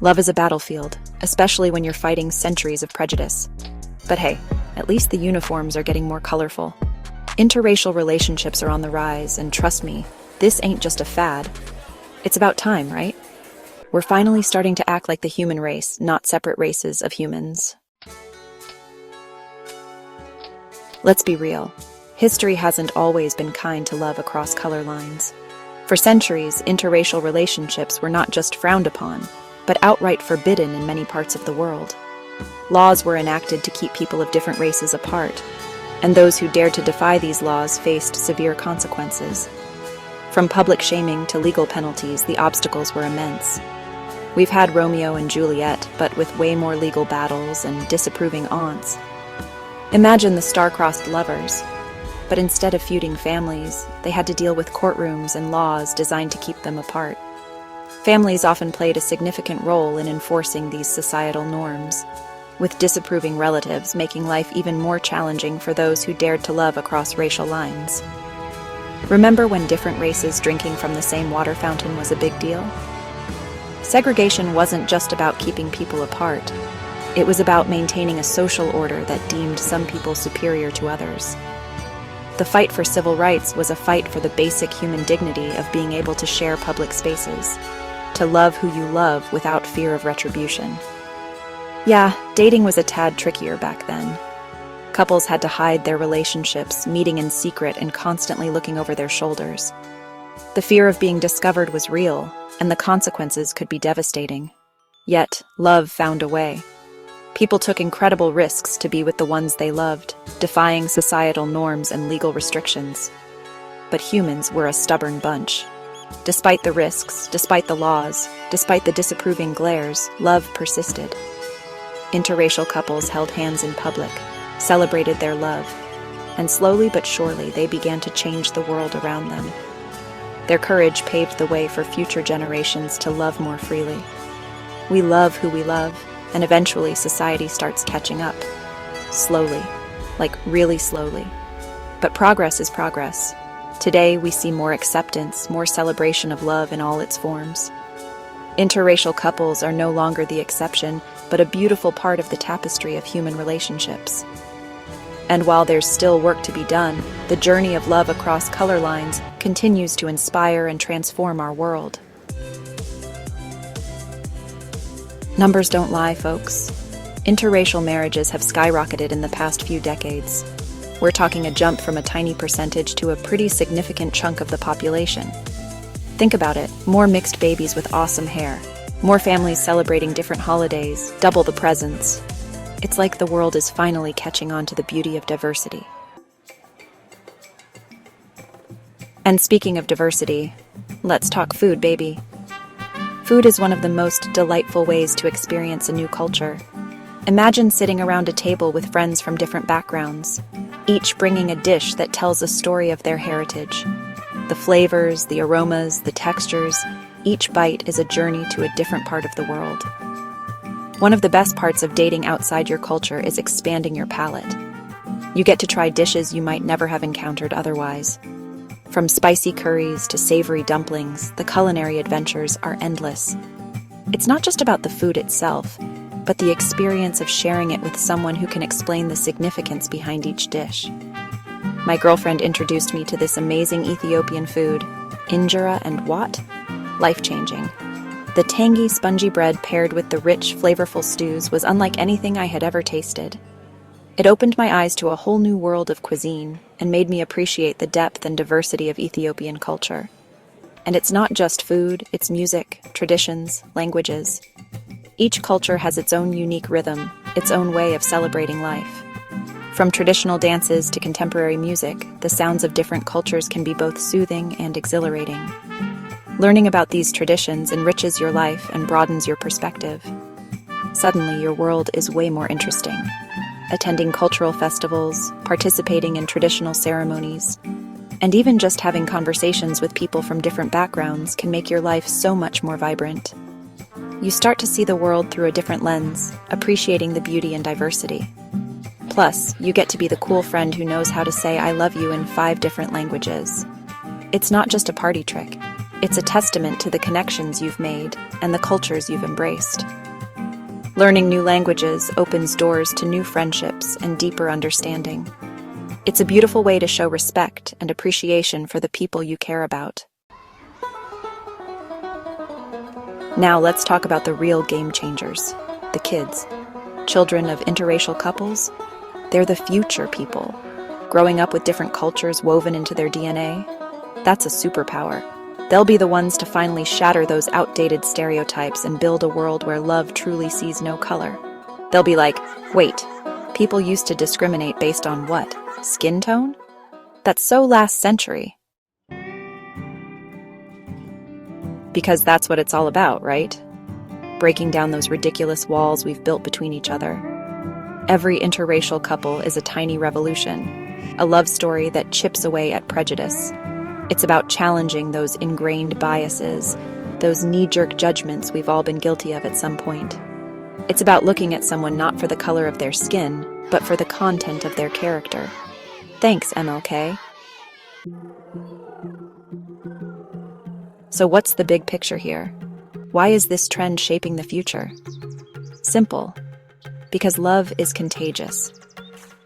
Love is a battlefield, especially when you're fighting centuries of prejudice. But hey, at least the uniforms are getting more colorful. Interracial relationships are on the rise, and trust me, this ain't just a fad. It's about time, right? We're finally starting to act like the human race, not separate races of humans. Let's be real. History hasn't always been kind to love across color lines. For centuries, interracial relationships were not just frowned upon, but outright forbidden in many parts of the world. Laws were enacted to keep people of different races apart, and those who dared to defy these laws faced severe consequences. From public shaming to legal penalties, the obstacles were immense. We've had Romeo and Juliet, but with way more legal battles and disapproving aunts. Imagine the star-crossed lovers. But instead of feuding families, they had to deal with courtrooms and laws designed to keep them apart. Families often played a significant role in enforcing these societal norms, with disapproving relatives making life even more challenging for those who dared to love across racial lines. Remember when different races drinking from the same water fountain was a big deal? Segregation wasn't just about keeping people apart. It was about maintaining a social order that deemed some people superior to others. The fight for civil rights was a fight for the basic human dignity of being able to share public spaces, to love who you love without fear of retribution. Yeah, dating was a tad trickier back then. Couples had to hide their relationships, meeting in secret and constantly looking over their shoulders. The fear of being discovered was real, and the consequences could be devastating. Yet, love found a way. People took incredible risks to be with the ones they loved, defying societal norms and legal restrictions. But humans were a stubborn bunch. Despite the risks, despite the laws, despite the disapproving glares, love persisted. Interracial couples held hands in public, celebrated their love, and slowly but surely they began to change the world around them. Their courage paved the way for future generations to love more freely. We love who we love, and eventually society starts catching up. Slowly, like really slowly. But progress is progress. Today we see more acceptance, more celebration of love in all its forms. Interracial couples are no longer the exception, but a beautiful part of the tapestry of human relationships. And while there's still work to be done, the journey of love across color lines continues to inspire and transform our world. Numbers don't lie, folks. Interracial marriages have skyrocketed in the past few decades. We're talking a jump from a tiny percentage to a pretty significant chunk of the population. Think about it, more mixed babies with awesome hair, more families celebrating different holidays, double the presents. It's like the world is finally catching on to the beauty of diversity. And speaking of diversity, let's talk food, baby. Food is one of the most delightful ways to experience a new culture. Imagine sitting around a table with friends from different backgrounds, each bringing a dish that tells a story of their heritage. The flavors, the aromas, the textures, each bite is a journey to a different part of the world. One of the best parts of dating outside your culture is expanding your palate. You get to try dishes you might never have encountered otherwise. From spicy curries to savory dumplings, the culinary adventures are endless. It's not just about the food itself, but the experience of sharing it with someone who can explain the significance behind each dish. My girlfriend introduced me to this amazing Ethiopian food, injera and what? Life-changing. The tangy, spongy bread paired with the rich, flavorful stews was unlike anything I had ever tasted. It opened my eyes to a whole new world of cuisine and made me appreciate the depth and diversity of Ethiopian culture. And it's not just food, it's music, traditions, languages. Each culture has its own unique rhythm, its own way of celebrating life. From traditional dances to contemporary music, the sounds of different cultures can be both soothing and exhilarating. Learning about these traditions enriches your life and broadens your perspective. Suddenly, your world is way more interesting. Attending cultural festivals, participating in traditional ceremonies, and even just having conversations with people from different backgrounds can make your life so much more vibrant. You start to see the world through a different lens, appreciating the beauty and diversity. Plus, you get to be the cool friend who knows how to say I love you in 5 different languages. It's not just a party trick. It's a testament to the connections you've made and the cultures you've embraced. Learning new languages opens doors to new friendships and deeper understanding. It's a beautiful way to show respect and appreciation for the people you care about. Now let's talk about the real game changers, the kids. Children of interracial couples, they're the future people. Growing up with different cultures woven into their DNA, that's a superpower. They'll be the ones to finally shatter those outdated stereotypes and build a world where love truly sees no color. They'll be like, wait, people used to discriminate based on what? Skin tone? That's so last century. Because that's what it's all about, right? Breaking down those ridiculous walls we've built between each other. Every interracial couple is a tiny revolution, a love story that chips away at prejudice. It's about challenging those ingrained biases, those knee-jerk judgments we've all been guilty of at some point. It's about looking at someone not for the color of their skin, but for the content of their character. Thanks, MLK. So what's the big picture here? Why is this trend shaping the future? Simple. Because love is contagious.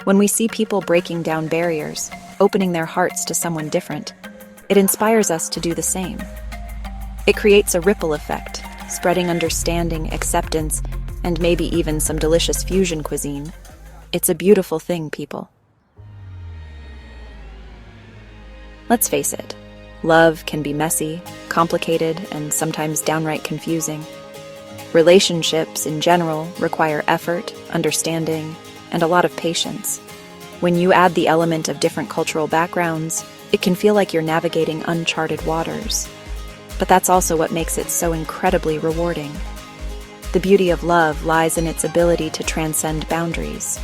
When we see people breaking down barriers, opening their hearts to someone different, it inspires us to do the same. It creates a ripple effect, spreading understanding, acceptance, and maybe even some delicious fusion cuisine. It's a beautiful thing, people. Let's face it. Love can be messy, complicated, and sometimes downright confusing. Relationships, in general, require effort, understanding, and a lot of patience. When you add the element of different cultural backgrounds, it can feel like you're navigating uncharted waters. But that's also what makes it so incredibly rewarding. The beauty of love lies in its ability to transcend boundaries,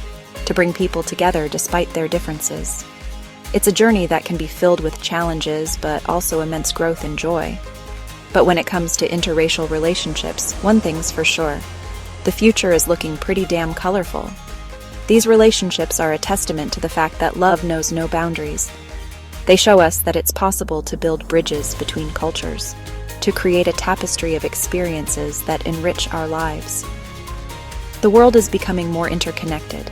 to bring people together despite their differences. It's a journey that can be filled with challenges, but also immense growth and joy. But when it comes to interracial relationships, one thing's for sure. The future is looking pretty damn colorful. These relationships are a testament to the fact that love knows no boundaries. They show us that it's possible to build bridges between cultures, to create a tapestry of experiences that enrich our lives. The world is becoming more interconnected,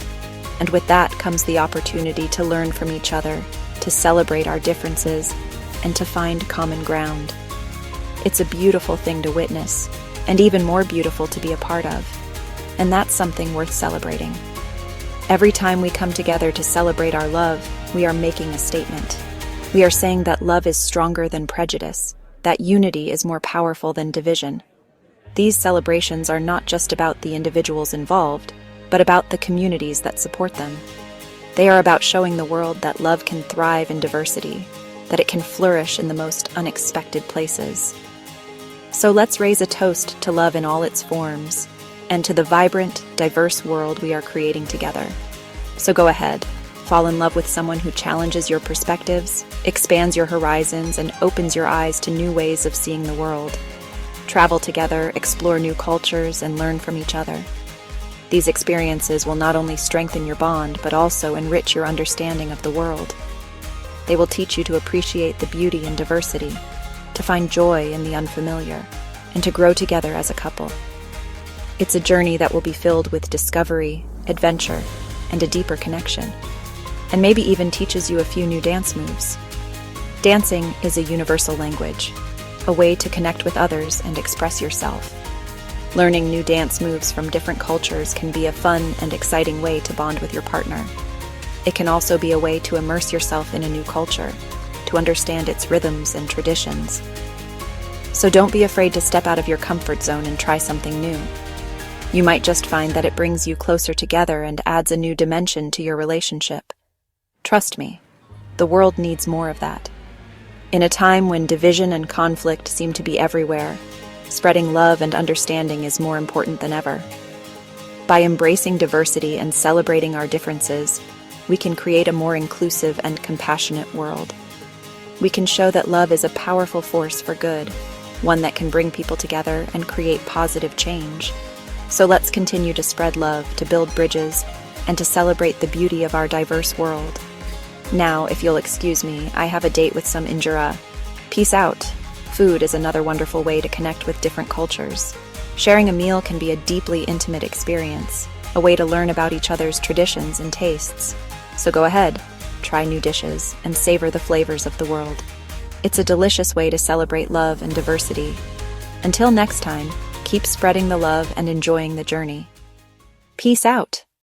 and with that comes the opportunity to learn from each other, to celebrate our differences, and to find common ground. It's a beautiful thing to witness, and even more beautiful to be a part of. And that's something worth celebrating. Every time we come together to celebrate our love, we are making a statement. We are saying that love is stronger than prejudice, that unity is more powerful than division. These celebrations are not just about the individuals involved, but about the communities that support them. They are about showing the world that love can thrive in diversity, that it can flourish in the most unexpected places. So let's raise a toast to love in all its forms, and to the vibrant, diverse world we are creating together. So go ahead, fall in love with someone who challenges your perspectives, expands your horizons, and opens your eyes to new ways of seeing the world. Travel together, explore new cultures, and learn from each other. These experiences will not only strengthen your bond, but also enrich your understanding of the world. They will teach you to appreciate the beauty and diversity, to find joy in the unfamiliar, and to grow together as a couple. It's a journey that will be filled with discovery, adventure, and a deeper connection, and maybe even teaches you a few new dance moves. Dancing is a universal language, a way to connect with others and express yourself. Learning new dance moves from different cultures can be a fun and exciting way to bond with your partner. It can also be a way to immerse yourself in a new culture, to understand its rhythms and traditions. So don't be afraid to step out of your comfort zone and try something new. You might just find that it brings you closer together and adds a new dimension to your relationship. Trust me, the world needs more of that. In a time when division and conflict seem to be everywhere, spreading love and understanding is more important than ever. By embracing diversity and celebrating our differences, we can create a more inclusive and compassionate world. We can show that love is a powerful force for good, one that can bring people together and create positive change. So let's continue to spread love, to build bridges, and to celebrate the beauty of our diverse world. Now, if you'll excuse me, I have a date with some injera. Peace out. Food is another wonderful way to connect with different cultures. Sharing a meal can be a deeply intimate experience, a way to learn about each other's traditions and tastes. So go ahead, try new dishes, and savor the flavors of the world. It's a delicious way to celebrate love and diversity. Until next time, keep spreading the love and enjoying the journey. Peace out.